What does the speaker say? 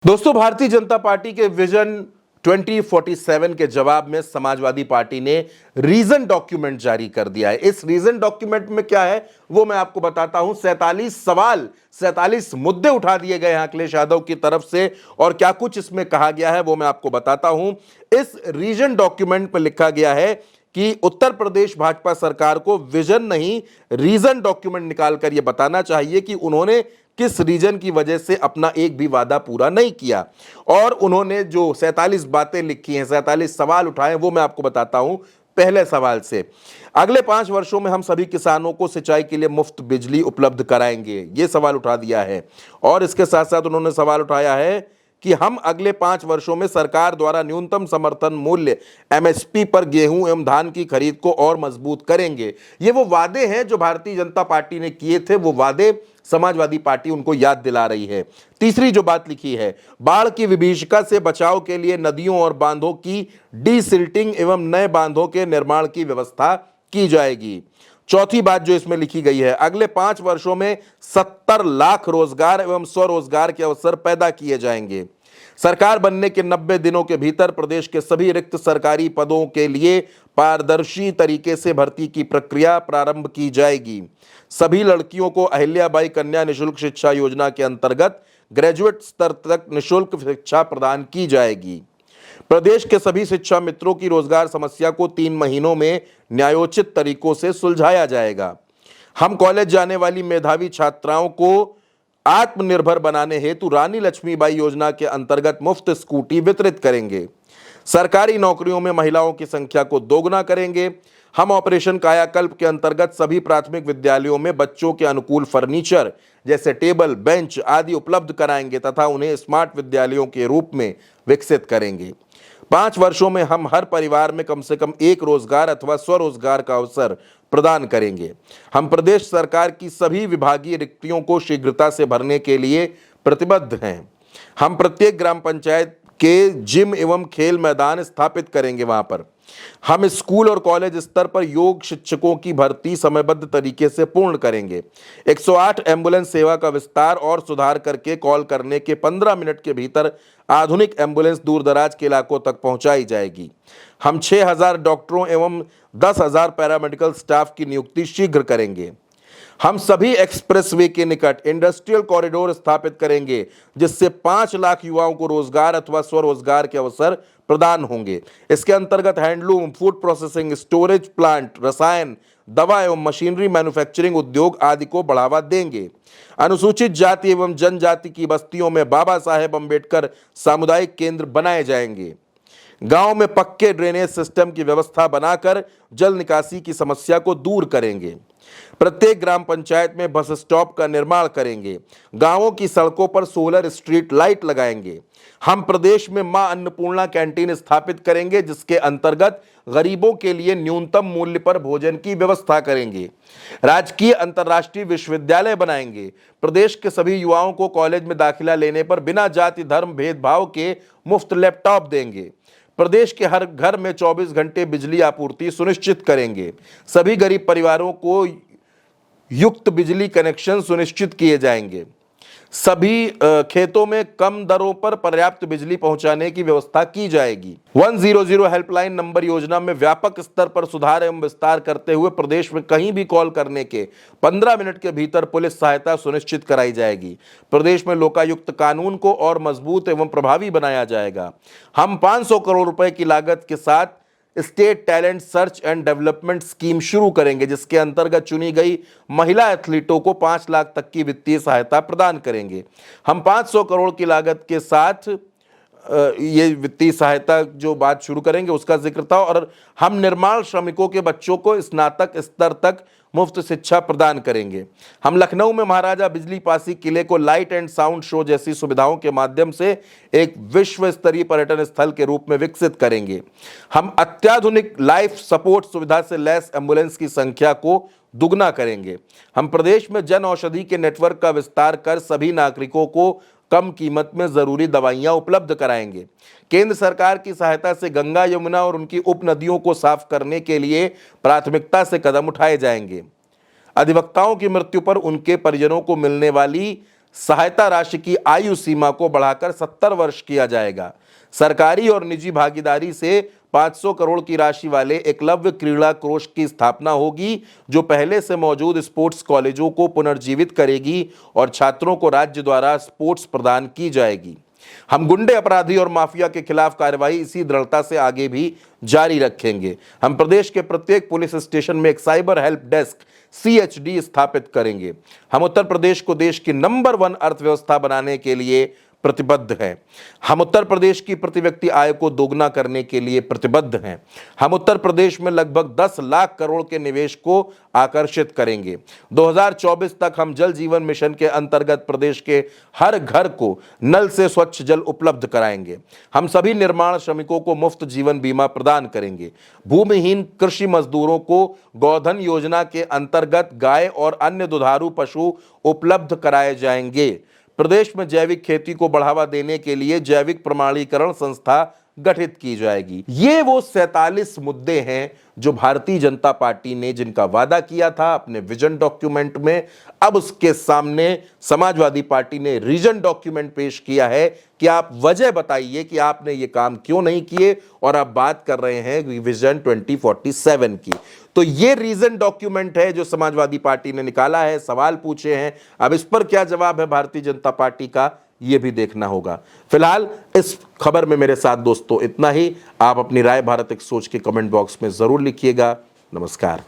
दोस्तों, भारतीय जनता पार्टी के विजन 2047 के जवाब में समाजवादी पार्टी ने रीजन डॉक्यूमेंट जारी कर दिया है। इस रीजन डॉक्यूमेंट में क्या है वो मैं आपको बताता हूं। 47 सवाल, 47 मुद्दे उठा दिए गए हैं अखिलेश यादव की तरफ से, और क्या कुछ इसमें कहा गया है वो मैं आपको बताता हूं। इस रीजन डॉक्यूमेंट में लिखा गया है कि उत्तर प्रदेश भाजपा सरकार को विजन नहीं, रीजन डॉक्यूमेंट निकालकर यह बताना चाहिए कि उन्होंने किस रीजन की वजह से अपना एक भी वादा पूरा नहीं किया। और उन्होंने जो 47 बातें लिखी हैं, 47 सवाल उठाए, वो मैं आपको बताता हूं। पहले सवाल से, अगले 5 वर्षों में हम सभी किसानों को सिंचाई के लिए मुफ्त बिजली उपलब्ध कराएंगे, यह सवाल उठा दिया है। और इसके साथ साथ उन्होंने सवाल उठाया है कि हम अगले 5 वर्षों में सरकार द्वारा न्यूनतम समर्थन मूल्य एमएसपी पर गेहूं एवं धान की खरीद को और मजबूत करेंगे। ये वो वादे हैं जो भारतीय जनता पार्टी ने किए थे, वो वादे समाजवादी पार्टी उनको याद दिला रही है। तीसरी जो बात लिखी है, बाढ़ की विभीषिका से बचाव के लिए नदियों और बांधों की डीसिल्टिंग एवं नए बांधों के निर्माण की व्यवस्था की जाएगी। चौथी बात जो इसमें लिखी गई है, अगले 5 वर्षों में 70 लाख रोजगार एवं स्वरोजगार के अवसर पैदा किए जाएंगे। सरकार बनने के 90 दिनों के भीतर प्रदेश के सभी रिक्त सरकारी पदों के लिए पारदर्शी तरीके से भर्ती की प्रक्रिया प्रारंभ की जाएगी। सभी लड़कियों को अहिल्याबाई कन्या निशुल्क शिक्षा योजना के अंतर्गत ग्रेजुएट स्तर तक निशुल्क शिक्षा प्रदान की जाएगी। प्रदेश के सभी शिक्षा मित्रों की रोजगार समस्या को 3 महीनों में न्यायोचित तरीकों से सुलझाया जाएगा। हम कॉलेज जाने वाली मेधावी छात्राओं को आत्मनिर्भर बनाने हेतु रानी लक्ष्मीबाई योजना के अंतर्गत मुफ्त स्कूटी वितरित करेंगे। सरकारी नौकरियों में महिलाओं की संख्या को दोगुना करेंगे। हम ऑपरेशन कायाकल्प के अंतर्गत सभी प्राथमिक विद्यालयों में बच्चों के अनुकूल फर्नीचर जैसे टेबल, बेंच आदि उपलब्ध कराएंगे तथा उन्हें स्मार्ट विद्यालयों के रूप में विकसित करेंगे। 5 वर्षों में हम हर परिवार में कम से कम एक रोजगार अथवा स्वरोजगार का अवसर प्रदान करेंगे। हम प्रदेश सरकार की सभी विभागीय रिक्तियों को शीघ्रता से भरने के लिए प्रतिबद्ध हैं। हम प्रत्येक ग्राम पंचायत के जिम एवं खेल मैदान स्थापित करेंगे वहां पर। हम स्कूल और कॉलेज स्तर पर योग शिक्षकों की भर्ती समयबद्ध तरीके से पूर्ण करेंगे। 108 एम्बुलेंस सेवा का विस्तार और सुधार करके कॉल करने के 15 मिनट के भीतर आधुनिक एम्बुलेंस दूर दराज के इलाकों तक पहुंचाई जाएगी। हम 6000 डॉक्टरों एवं 10,000 पैरामेडिकल स्टाफ की नियुक्ति शीघ्र करेंगे। हम सभी एक्सप्रेसवे के निकट इंडस्ट्रियल कॉरिडोर स्थापित करेंगे जिससे 5 लाख युवाओं को रोजगार अथवा स्वरोजगार के अवसर प्रदान होंगे। इसके अंतर्गत handloom, food processing, storage plant, रसायन, दवा एवं मशीनरी मैन्युफैक्चरिंग उद्योग आदि को बढ़ावा देंगे। अनुसूचित जाति एवं जनजाति की बस्तियों में बाबा साहेब अंबेडकर सामुदायिक केंद्र बनाए जाएंगे। गांव में पक्के ड्रेनेज सिस्टम की व्यवस्था बनाकर जल निकासी की समस्या को दूर करेंगे। प्रत्येक ग्राम पंचायत में बस स्टॉप का निर्माण करेंगे। गांवों की सड़कों पर सोलर स्ट्रीट लाइट लगाएंगे। हम प्रदेश में मां अन्नपूर्णा कैंटीन स्थापित करेंगे जिसके अंतर्गत गरीबों के लिए न्यूनतम मूल्य पर भोजन की व्यवस्था करेंगे। राजकीय अंतर्राष्ट्रीय विश्वविद्यालय बनाएंगे। प्रदेश के सभी युवाओं को कॉलेज में दाखिला लेने पर बिना जाति धर्म भेदभाव के मुफ्त लैपटॉप देंगे। प्रदेश के हर घर में 24 घंटे बिजली आपूर्ति सुनिश्चित करेंगे। सभी गरीब परिवारों को युक्त बिजली कनेक्शन सुनिश्चित किए जाएंगे। सभी खेतों में कम दरों पर पर्याप्त बिजली पहुंचाने की व्यवस्था की जाएगी। 100 हेल्पलाइन नंबर योजना में व्यापक स्तर पर सुधार एवं विस्तार करते हुए प्रदेश में कहीं भी कॉल करने के 15 मिनट के भीतर पुलिस सहायता सुनिश्चित कराई जाएगी। प्रदेश में लोकायुक्त कानून को और मजबूत एवं प्रभावी बनाया जाएगा। हम 500 करोड़ रुपए की लागत के साथ state talent search and development scheme शुरू करेंगे जिसके अंतर्गत चुनी गई महिला एथलीटों को 5 लाख तक की वित्तीय सहायता प्रदान करेंगे। हम 500 करोड़ की लागत के साथ ये वित्तीय सहायता जो बात शुरू करेंगे उसका जिक्र था। और हम निर्माण श्रमिकों के बच्चों को स्नातक स्तर तक मुफ्त शिक्षा प्रदान करेंगे। हम लखनऊ में महाराजा बिजली पासी किले को लाइट एंड साउंड शो जैसी सुविधाओं के माध्यम से एक विश्व स्तरीय पर्यटन स्थल के रूप में विकसित करेंगे। हम अत्याधुनिक लाइफ सपोर्ट सुविधा से लैस एम्बुलेंस की संख्या को दुगना करेंगे। हम प्रदेश में जन औषधि के नेटवर्क का विस्तार कर सभी नागरिकों को कम कीमत में जरूरी दवाइयां उपलब्ध कराएंगे। केंद्र सरकार की सहायता से गंगा, यमुना और उनकी उपनदियों को साफ करने के लिए प्राथमिकता से कदम उठाए जाएंगे। अधिवक्ताओं की मृत्यु पर उनके परिजनों को मिलने वाली सहायता राशि की आयु सीमा को बढ़ाकर 70 वर्ष किया जाएगा। सरकारी और निजी भागीदारी से 500 करोड़ की राशि वाले एकलव्य क्रीड़ा कोष की स्थापना होगी, जो पहले से मौजूद स्पोर्ट्स कॉलेजों को पुनर्जीवित करेगी और छात्रों को राज्य द्वारा स्पोर्ट्स प्रदान की जाएगी। हम गुंडे, अपराधी और माफिया के खिलाफ कार्रवाई इसी दृढ़ता से आगे भी जारी रखेंगे। हम प्रदेश के प्रत्येक पुलिस स्टेशन में एक साइबर हेल्प डेस्क CHD स्थापित करेंगे। हम उत्तर प्रदेश को देश की नंबर 1 अर्थव्यवस्था बनाने के लिए प्रतिबद्ध हैं। हम उत्तर प्रदेश की प्रति व्यक्ति आय को दोगुना करने के लिए प्रतिबद्ध हैं। हम उत्तर प्रदेश में लगभग 10 लाख करोड़ के निवेश को आकर्षित करेंगे। 2024 तक हम जल जीवन मिशन के अंतर्गत प्रदेश के हर घर को नल से स्वच्छ जल उपलब्ध कराएंगे। हम सभी निर्माण श्रमिकों को मुफ्त जीवन बीमा प्रदान करेंगे। भूमिहीन कृषि मजदूरों को गोधन योजना के अंतर्गत गाय और अन्य दुधारू पशु उपलब्ध कराए जाएंगे। प्रदेश में जैविक खेती को बढ़ावा देने के लिए जैविक प्रमाणीकरण संस्था गठित की जाएगी। ये वो 47 मुद्दे हैं जो भारतीय जनता पार्टी ने जिनका वादा किया था अपने विजन डॉक्यूमेंट में। अब उसके सामने समाजवादी पार्टी ने रीजन डॉक्यूमेंट पेश किया है कि आप वजह बताइए कि आपने ये काम क्यों नहीं किए, और आप बात कर रहे हैं विजन 2047 की। तो ये रीजन डॉक्यूमेंट है जो समाजवादी पार्टी ने निकाला है, सवाल पूछे हैं। अब इस पर क्या जवाब है भारतीय जनता पार्टी का, ये भी देखना होगा। फिलहाल इस खबर में मेरे साथ दोस्तों इतना ही। आप अपनी राय भारत एक सोच के कमेंट बॉक्स में जरूर लिखिएगा। नमस्कार।